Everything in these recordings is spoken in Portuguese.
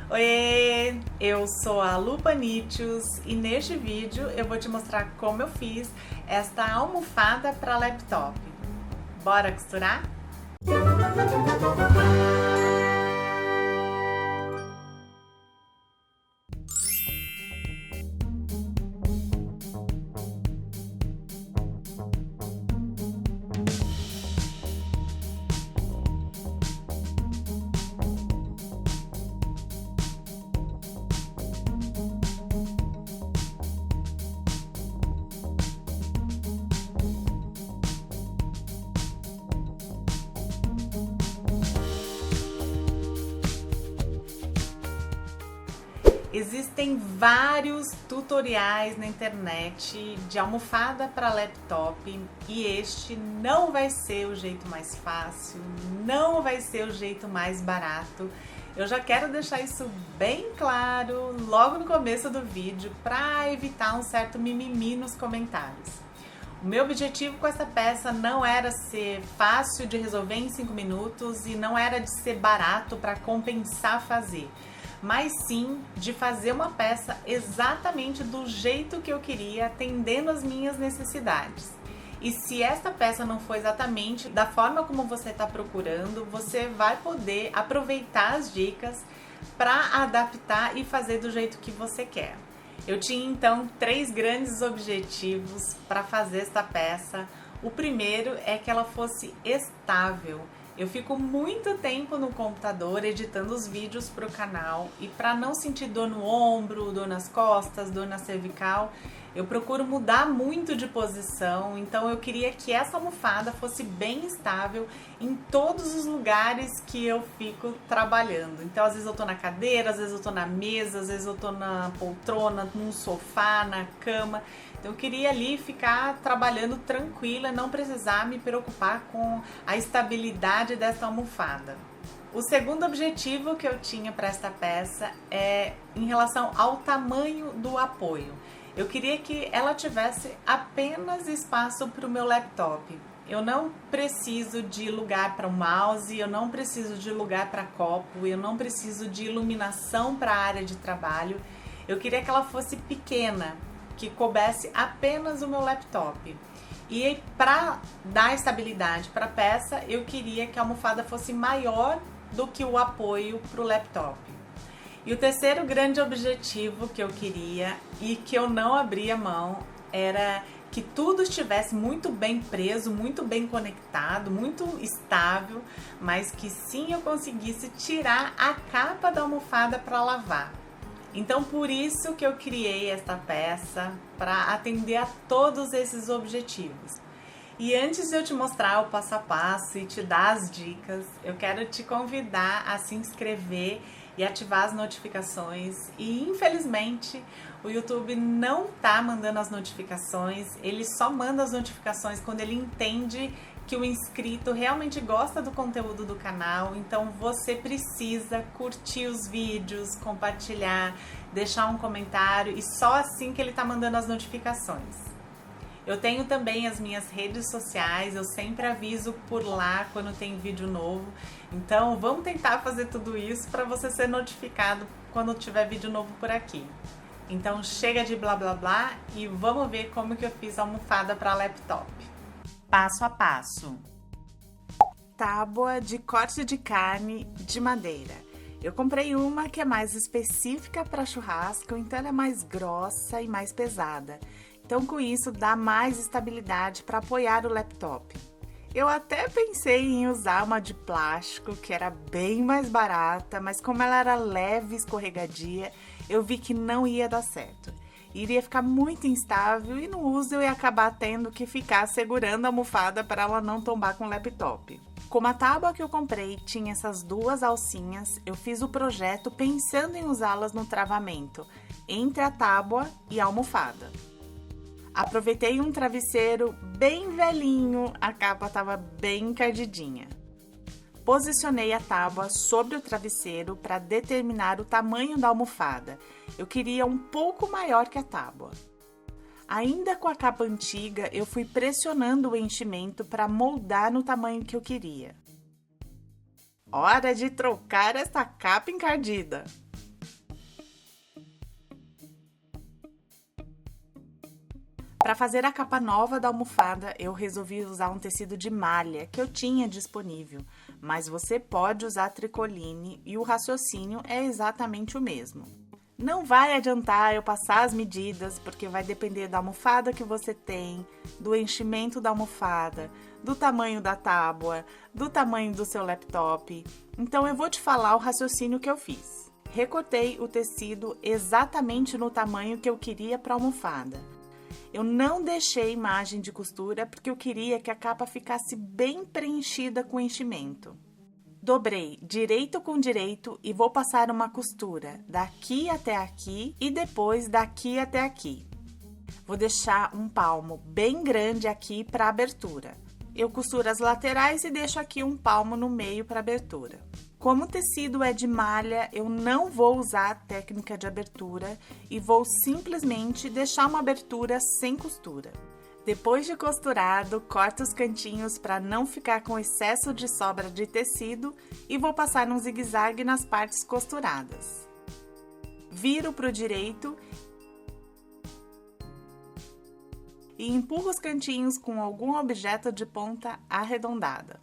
Oiê, eu sou a Lu Panitius e neste vídeo eu vou te mostrar como eu fiz esta almofada para laptop. Bora costurar? Existem vários tutoriais na internet de almofada para laptop e este não vai ser o jeito mais fácil, não vai ser o jeito mais barato. Eu já quero deixar isso bem claro logo no começo do vídeo para evitar um certo mimimi nos comentários. O meu objetivo com essa peça não era ser fácil de resolver em 5 minutos e não era de ser barato para compensar fazer, mas sim de fazer uma peça exatamente do jeito que eu queria, atendendo às minhas necessidades. E se esta peça não for exatamente da forma como você está procurando, você vai poder aproveitar as dicas para adaptar e fazer do jeito que você quer. Eu tinha então 3 grandes objetivos para fazer esta peça. O primeiro é que ela fosse estável. Eu fico muito tempo no computador editando os vídeos para o canal e para não sentir dor no ombro, dor nas costas, dor na cervical, eu procuro mudar muito de posição, então eu queria que essa almofada fosse bem estável em todos os lugares que eu fico trabalhando. Então às vezes eu tô na cadeira, às vezes eu tô na mesa, às vezes eu tô na poltrona, num sofá, na cama. Então eu queria ali ficar trabalhando tranquila, não precisar me preocupar com a estabilidade dessa almofada. O segundo objetivo que eu tinha para esta peça é em relação ao tamanho do apoio. Eu queria que ela tivesse apenas espaço para o meu laptop. Eu não preciso de lugar para o mouse, eu não preciso de lugar para copo, eu não preciso de iluminação para a área de trabalho. Eu queria que ela fosse pequena, que coubesse apenas o meu laptop. E para dar estabilidade para a peça, eu queria que a almofada fosse maior do que o apoio para o laptop. E o terceiro grande objetivo que eu queria e que eu não abria mão era que tudo estivesse muito bem preso, muito bem conectado, muito estável, mas que sim eu conseguisse tirar a capa da almofada para lavar. Então por isso que eu criei esta peça, para atender a todos esses objetivos. E antes de eu te mostrar o passo a passo e te dar as dicas, eu quero te convidar a se inscrever e ativar as notificações. E infelizmente o YouTube não tá mandando as notificações, ele só manda as notificações quando ele entende que o inscrito realmente gosta do conteúdo do canal. Então você precisa curtir os vídeos, compartilhar, deixar um comentário e só assim que ele tá mandando as notificações. Eu tenho também as minhas redes sociais, eu sempre aviso por lá quando tem vídeo novo. Então vamos tentar fazer tudo isso para você ser notificado quando tiver vídeo novo por aqui. Então chega de blá blá blá e vamos ver como que eu fiz a almofada para laptop. Passo a passo. Tábua de corte de carne de madeira. Eu comprei uma que é mais específica para churrasco, então ela é mais grossa e mais pesada. Então com isso dá mais estabilidade para apoiar o laptop. Eu até pensei em usar uma de plástico, que era bem mais barata, mas como ela era leve e escorregadia, eu vi que não ia dar certo. Iria ficar muito instável e no uso eu ia acabar tendo que ficar segurando a almofada para ela não tombar com o laptop. Como a tábua que eu comprei tinha essas 2 alcinhas, eu fiz o projeto pensando em usá-las no travamento, entre a tábua e a almofada. Aproveitei um travesseiro bem velhinho, a capa estava bem encardidinha. Posicionei a tábua sobre o travesseiro para determinar o tamanho da almofada. Eu queria um pouco maior que a tábua. Ainda com a capa antiga, eu fui pressionando o enchimento para moldar no tamanho que eu queria. Hora de trocar essa capa encardida! Para fazer a capa nova da almofada, eu resolvi usar um tecido de malha que eu tinha disponível, mas você pode usar tricoline e o raciocínio é exatamente o mesmo. Não vai adiantar eu passar as medidas, porque vai depender da almofada que você tem, do enchimento da almofada, do tamanho da tábua, do tamanho do seu laptop. Então eu vou te falar o raciocínio que eu fiz. Recortei o tecido exatamente no tamanho que eu queria para a almofada. Eu não deixei margem de costura porque eu queria que a capa ficasse bem preenchida com enchimento. Dobrei direito com direito e vou passar uma costura daqui até aqui e depois daqui até aqui. Vou deixar um palmo bem grande aqui para abertura. Eu costuro as laterais e deixo aqui um palmo no meio para abertura. Como o tecido é de malha, eu não vou usar a técnica de abertura e vou simplesmente deixar uma abertura sem costura. Depois de costurado, corto os cantinhos para não ficar com excesso de sobra de tecido e vou passar um zigue-zague nas partes costuradas. Viro para o direito e empurro os cantinhos com algum objeto de ponta arredondada.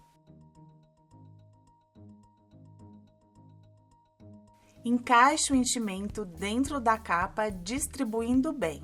Encaixe o enchimento dentro da capa, distribuindo bem.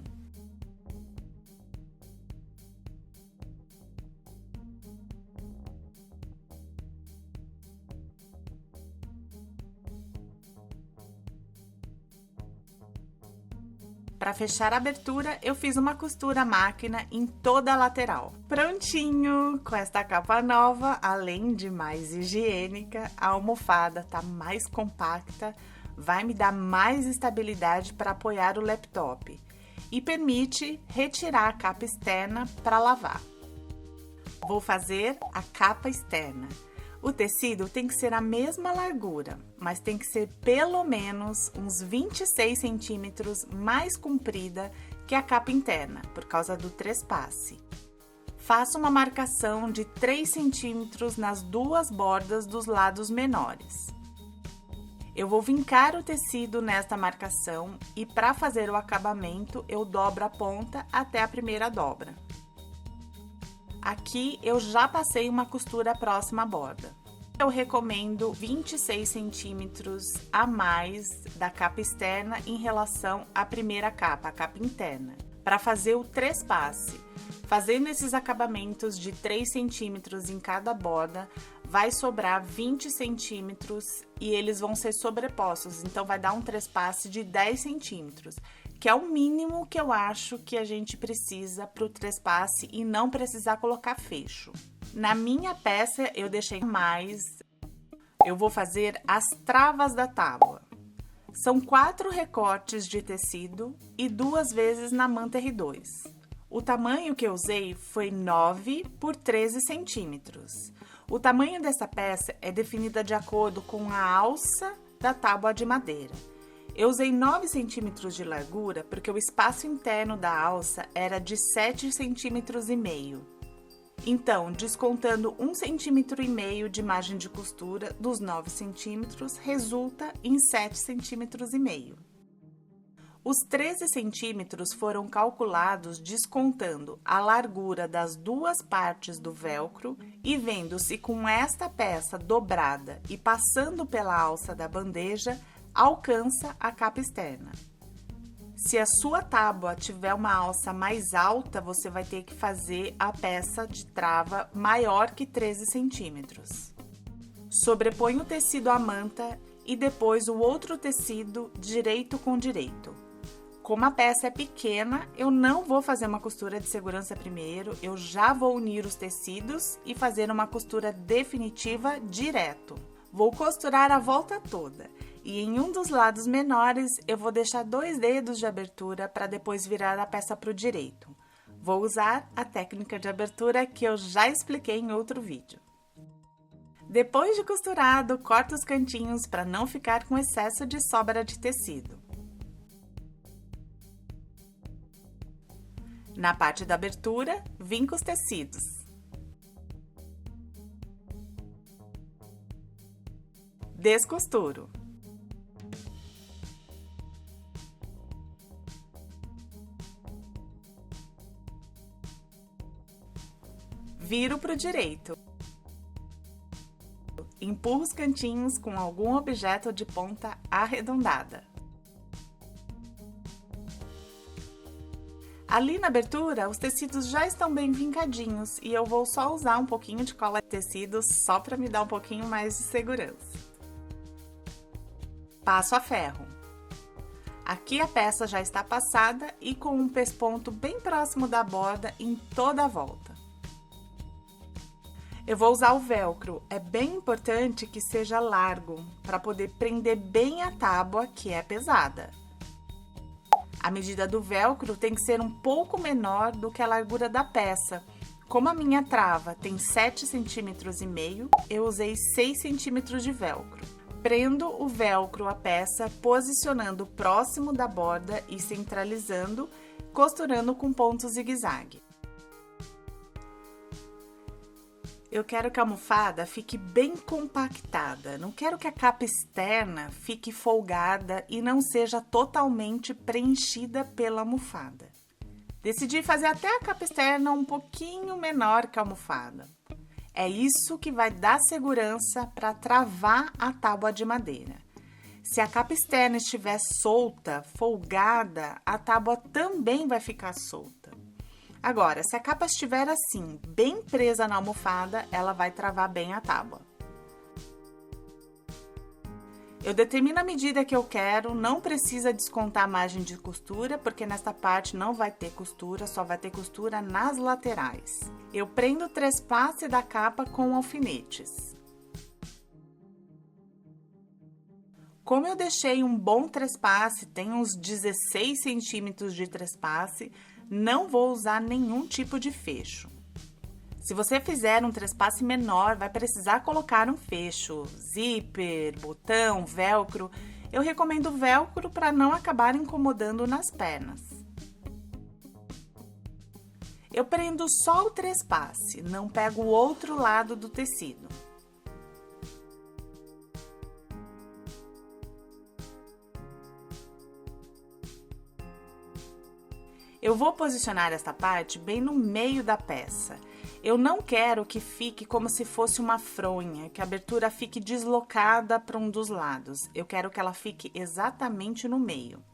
Para fechar a abertura, eu fiz uma costura à máquina em toda a lateral. Prontinho! Com esta capa nova, além de mais higiênica, a almofada tá mais compacta, vai me dar mais estabilidade para apoiar o laptop e permite retirar a capa externa para lavar. Vou fazer a capa externa. O tecido tem que ser a mesma largura, mas tem que ser pelo menos uns 26 centímetros mais comprida que a capa interna, por causa do trespasse. Faço uma marcação de 3 centímetros nas duas bordas dos lados menores. Eu vou vincar o tecido nesta marcação e para fazer o acabamento eu dobro a ponta até a primeira dobra. Aqui eu já passei uma costura próxima à borda. Eu recomendo 26 centímetros a mais da capa externa em relação à primeira capa, a capa interna, para fazer o trespasse. Fazendo esses acabamentos de 3 centímetros em cada borda, vai sobrar 20 centímetros e eles vão ser sobrepostos, então vai dar um trespasse de 10 centímetros, que é o mínimo que eu acho que a gente precisa para o trespasse e não precisar colocar fecho. Na minha peça eu deixei mais, eu vou fazer as travas da tábua. São 4 recortes de tecido e 2 vezes na manta R2. O tamanho que eu usei foi 9 por 13 centímetros. O tamanho dessa peça é definida de acordo com a alça da tábua de madeira. Eu usei 9 centímetros de largura porque o espaço interno da alça era de 7,5 centímetros. Então, descontando 1,5 centímetro de margem de costura dos 9 centímetros, resulta em 7,5 centímetros. Os 13 centímetros foram calculados descontando a largura das duas partes do velcro e vendo se com esta peça dobrada e passando pela alça da bandeja, alcança a capa externa. Se a sua tábua tiver uma alça mais alta, você vai ter que fazer a peça de trava maior que 13 centímetros. Sobrepõe o tecido à manta e depois o outro tecido direito com direito. Como a peça é pequena, eu não vou fazer uma costura de segurança primeiro, eu já vou unir os tecidos e fazer uma costura definitiva direto. Vou costurar a volta toda e em um dos lados menores eu vou deixar 2 dedos de abertura para depois virar a peça para o direito. Vou usar a técnica de abertura que eu já expliquei em outro vídeo. Depois de costurado, corto os cantinhos para não ficar com excesso de sobra de tecido. Na parte da abertura, vinco os tecidos. Descosturo. Viro para o direito. Empurro os cantinhos com algum objeto de ponta arredondada. Ali na abertura, os tecidos já estão bem vincadinhos e eu vou só usar um pouquinho de cola de tecido só para me dar um pouquinho mais de segurança. Passo a ferro. Aqui a peça já está passada e com um pesponto bem próximo da borda em toda a volta. Eu vou usar o velcro, é bem importante que seja largo, para poder prender bem a tábua, que é pesada. A medida do velcro tem que ser um pouco menor do que a largura da peça. Como a minha trava tem 7,5 cm, eu usei 6 cm de velcro. Prendo o velcro à peça, posicionando próximo da borda e centralizando, costurando com ponto zigue-zague. Eu quero que a almofada fique bem compactada, não quero que a capa externa fique folgada e não seja totalmente preenchida pela almofada. Decidi fazer até a capa externa um pouquinho menor que a almofada. É isso que vai dar segurança para travar a tábua de madeira. Se a capa externa estiver solta, folgada, a tábua também vai ficar solta. Agora, se a capa estiver assim, bem presa na almofada, ela vai travar bem a tábua. Eu determino a medida que eu quero, não precisa descontar a margem de costura, porque nesta parte não vai ter costura, só vai ter costura nas laterais. Eu prendo o trespasse da capa com alfinetes. Como eu deixei um bom trespasse, tem uns 16 centímetros de trespasse, não vou usar nenhum tipo de fecho. Se você fizer um trespasse menor, vai precisar colocar um fecho, zíper, botão, velcro. Eu recomendo velcro para não acabar incomodando nas pernas. Eu prendo só o trespasse, não pego o outro lado do tecido. Eu vou posicionar esta parte bem no meio da peça. Eu não quero que fique como se fosse uma fronha, que a abertura fique deslocada para um dos lados. Eu quero que ela fique exatamente no meio.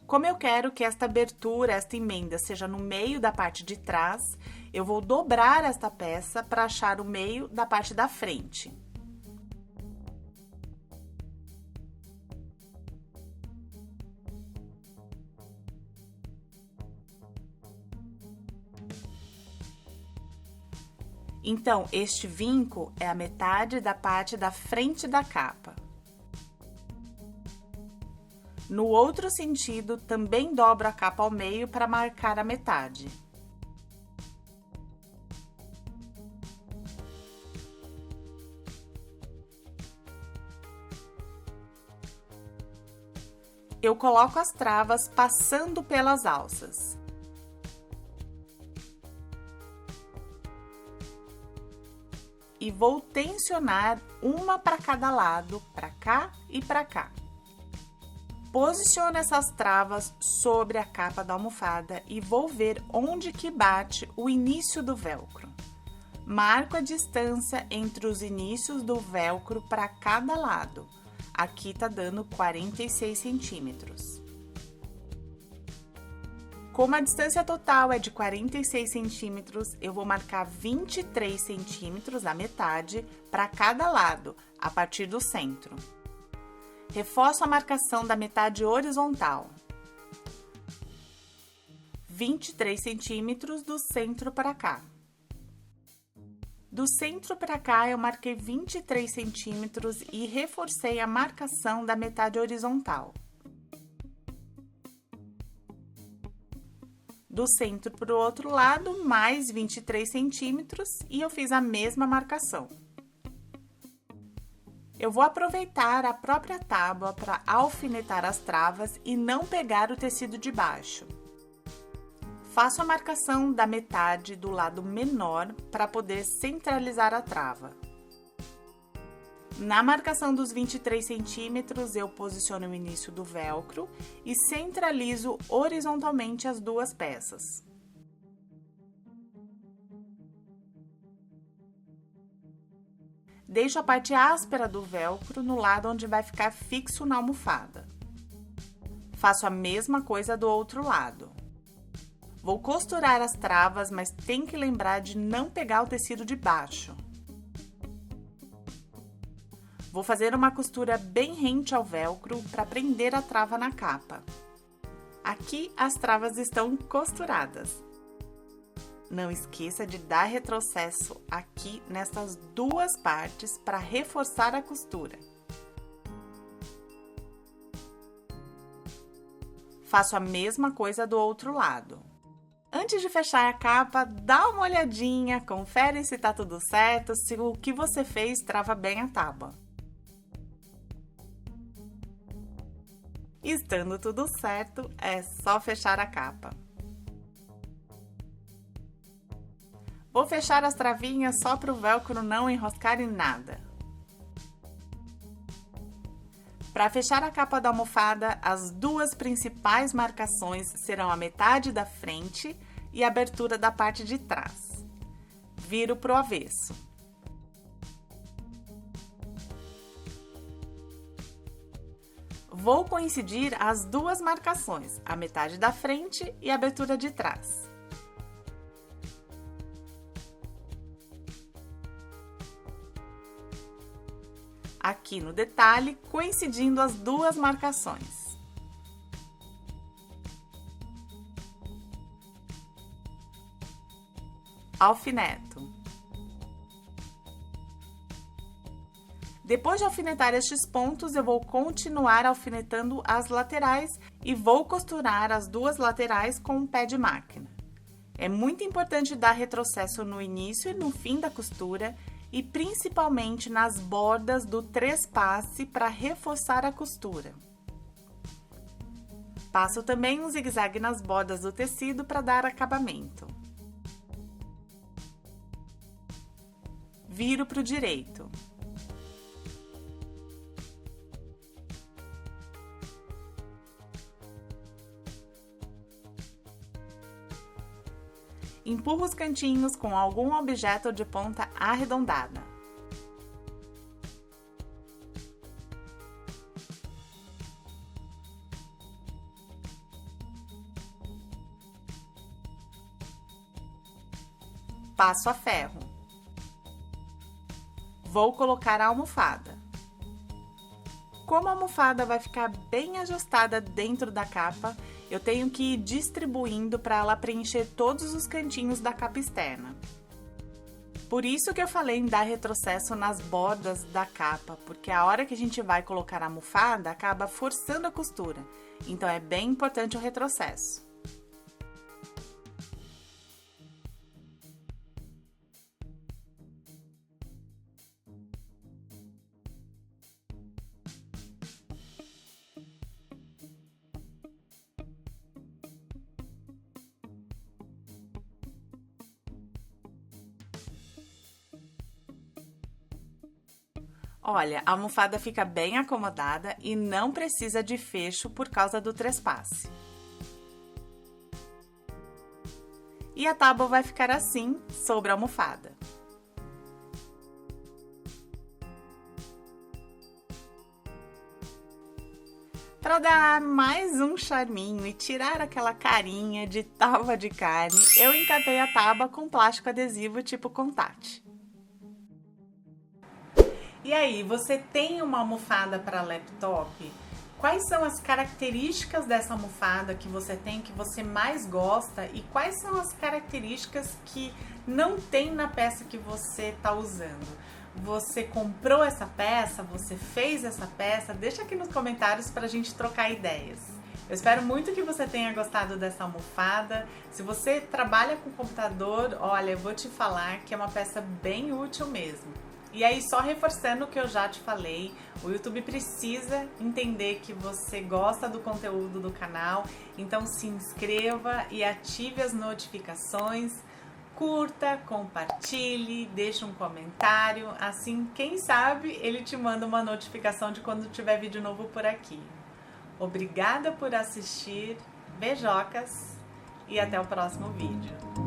Como eu quero que esta abertura, esta emenda, seja no meio da parte de trás, eu vou dobrar esta peça para achar o meio da parte da frente. Então, este vinco é a metade da parte da frente da capa. No outro sentido, também dobro a capa ao meio para marcar a metade. Eu coloco as travas passando pelas alças. E vou tensionar uma para cada lado, para cá e para cá. Posiciono essas travas sobre a capa da almofada e vou ver onde que bate o início do velcro. Marco a distância entre os inícios do velcro para cada lado. Aqui tá dando 46 centímetros. Como a distância total é de 46 centímetros, eu vou marcar 23 centímetros, a metade, para cada lado, a partir do centro. Reforço a marcação da metade horizontal. 23 centímetros do centro para cá. Do centro para cá, eu marquei 23 centímetros e reforcei a marcação da metade horizontal. Do centro para o outro lado, mais 23 centímetros e eu fiz a mesma marcação. Eu vou aproveitar a própria tábua para alfinetar as travas e não pegar o tecido de baixo. Faço a marcação da metade do lado menor para poder centralizar a trava. Na marcação dos 23 centímetros, eu posiciono o início do velcro e centralizo horizontalmente as duas peças. deixo a parte áspera do velcro no lado onde vai ficar fixo na almofada. Faço a mesma coisa do outro lado. Vou costurar as travas, mas tem que lembrar de não pegar o tecido de baixo. Vou fazer uma costura bem rente ao velcro para prender a trava na capa. Aqui as travas estão costuradas. Não esqueça de dar retrocesso aqui nessas duas partes para reforçar a costura. Faço a mesma coisa do outro lado. Antes de fechar a capa, dá uma olhadinha, confere se tá tudo certo, se o que você fez trava bem a tábua. Estando tudo certo, é só fechar a capa. Vou fechar as travinhas só para o velcro não enroscar em nada. Para fechar a capa da almofada, as duas principais marcações serão a metade da frente e a abertura da parte de trás. Viro para o avesso. Vou coincidir as duas marcações, a metade da frente e a abertura de trás. Aqui no detalhe, coincidindo as duas marcações. Alfineto. Depois de alfinetar estes pontos, eu vou continuar alfinetando as laterais e vou costurar as duas laterais com um pé de máquina. É muito importante dar retrocesso no início e no fim da costura e principalmente nas bordas do trespasse para reforçar a costura. Passo também um zigue-zague nas bordas do tecido para dar acabamento. Viro para o direito. Empurro os cantinhos com algum objeto de ponta arredondada. Passo a ferro. Vou colocar a almofada. Como a almofada vai ficar bem ajustada dentro da capa, eu tenho que ir distribuindo para ela preencher todos os cantinhos da capa externa. Por isso que eu falei em dar retrocesso nas bordas da capa, porque a hora que a gente vai colocar a almofada, acaba forçando a costura. Então, é bem importante o retrocesso. Olha, a almofada fica bem acomodada e não precisa de fecho por causa do trespasse. E a tábua vai ficar assim, sobre a almofada. Para dar mais um charminho e tirar aquela carinha de tábua de carne, eu encapei a tábua com plástico adesivo tipo contact. E aí, você tem uma almofada para laptop? Quais são as características dessa almofada que você tem, que você mais gosta? E quais são as características que não tem na peça que você está usando? Você comprou essa peça? Você fez essa peça? Deixa aqui nos comentários para a gente trocar ideias. Eu espero muito que você tenha gostado dessa almofada. Se você trabalha com computador, olha, eu vou te falar que é uma peça bem útil mesmo. E aí, só reforçando o que eu já te falei, o YouTube precisa entender que você gosta do conteúdo do canal, então se inscreva e ative as notificações, curta, compartilhe, deixe um comentário, assim, quem sabe ele te manda uma notificação de quando tiver vídeo novo por aqui. Obrigada por assistir, beijocas e até o próximo vídeo.